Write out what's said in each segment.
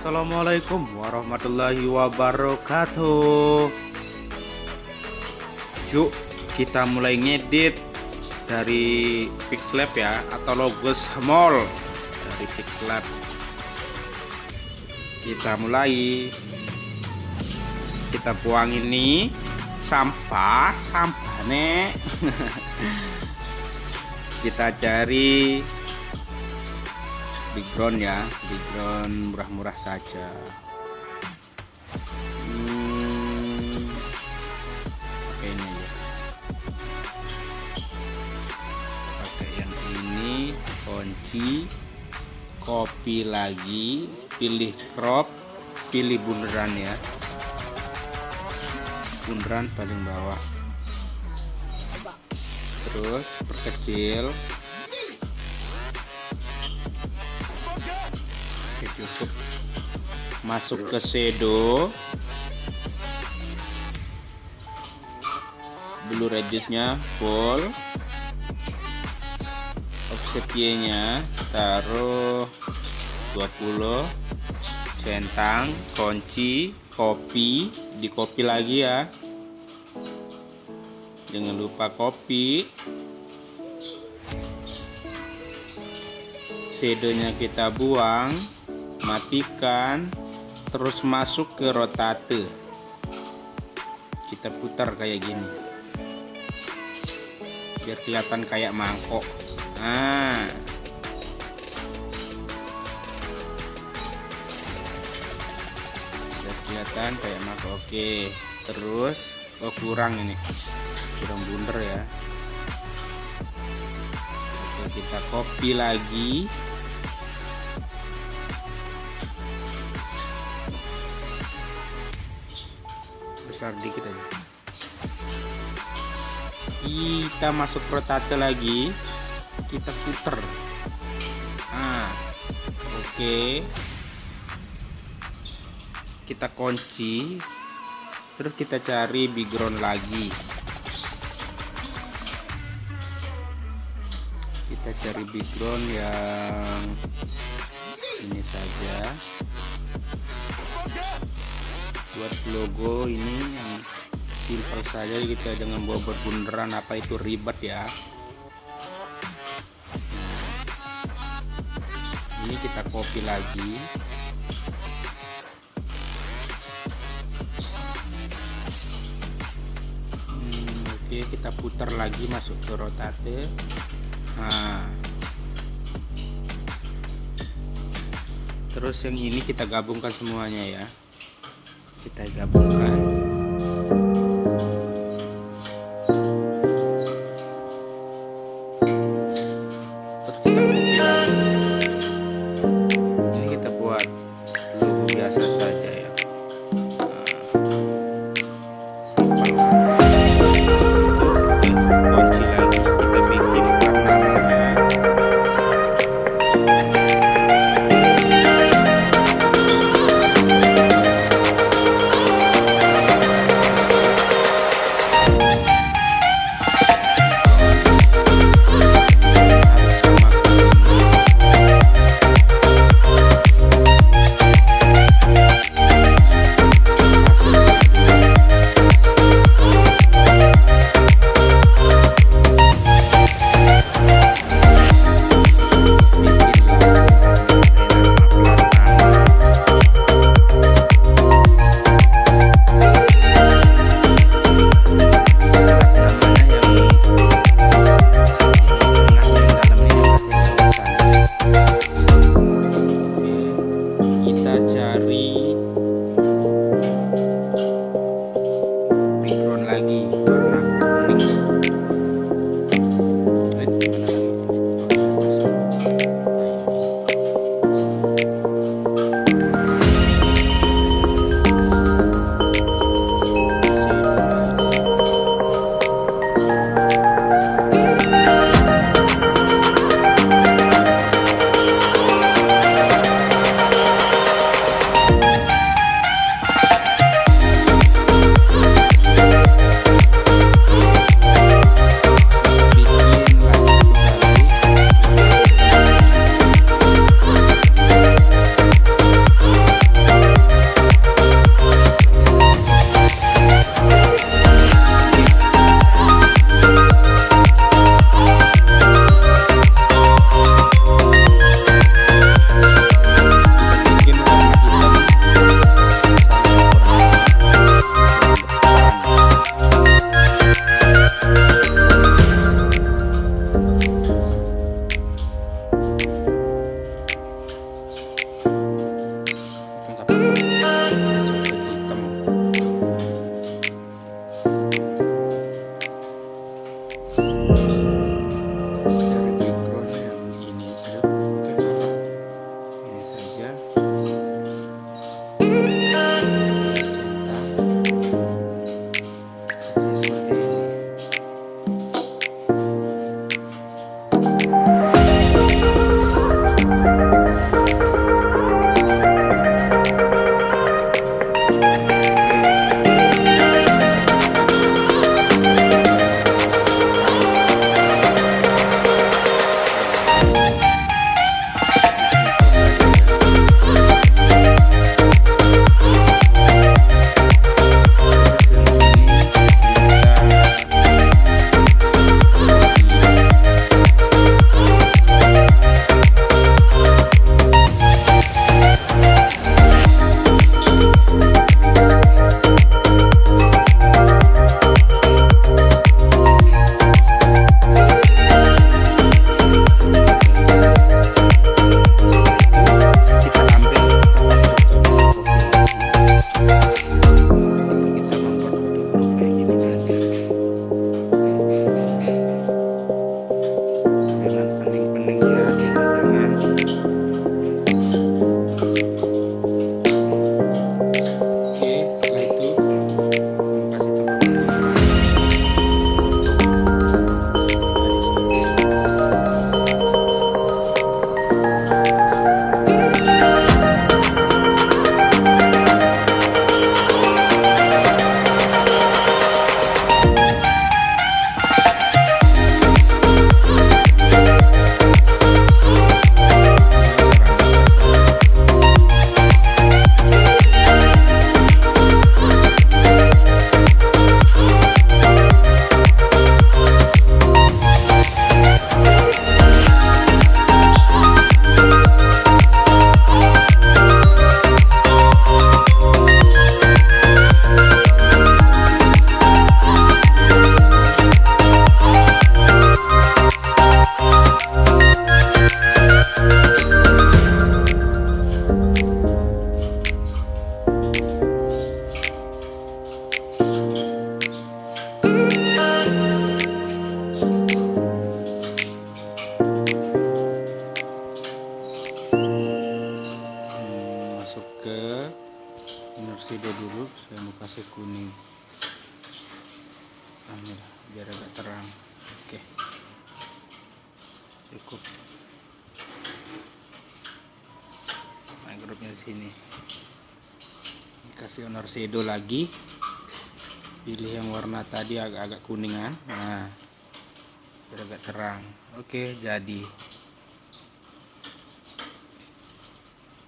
Assalamualaikum warahmatullahi wabarakatuh. Yuk kita mulai ngedit dari Pixellab ya, atau logo small dari Pixellab. Kita mulai, kita buang ini sampah nih. Kita cari background ya, background murah-murah saja. Oke, ini aja. Pakai yang ini, kunci, copy lagi, pilih crop, pilih bundaran ya, bundaran paling bawah, terus perkecil. Oke, cukup. Masuk ke shadow, blue radiusnya full, offset Y nya taruh 20, centang, kunci, copy, di copy lagi ya, jangan lupa copy. Shadownya kita buang, matikan, terus masuk ke rotate. Kita putar kayak gini biar kelihatan kayak mangkok. Nah, biar kelihatan kayak mangkok. Oke, terus kurang ini, kurang bundar ya. Oke, kita copy lagi, besar dikit aja. Kita masuk rotate lagi, kita puter. Nah, oke, kita kunci, terus kita cari background lagi. Kita cari background yang ini saja. Buat logo ini yang simpel saja, kita jangan buat bundaran apa itu ribet ya. Nah, ini kita copy lagi, oke, kita putar lagi, masuk ke rotate. Nah, terus yang ini kita gabungkan semuanya ya, kita gabungkan. Terus kita copy lagi. Ini kita buat logo biasa saja ya. Simpel. Kunci lagi, kita bikin warnanya. biar agak terang. Oke, cukup. Nah, grupnya di sini. Kasih honor shadow lagi. Pilih yang warna tadi agak-agak kuningan. Nah, biar agak terang. Oke, jadi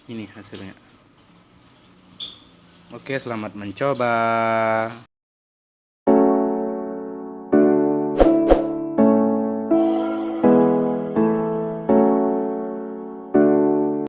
ini hasilnya. Oke, selamat mencoba.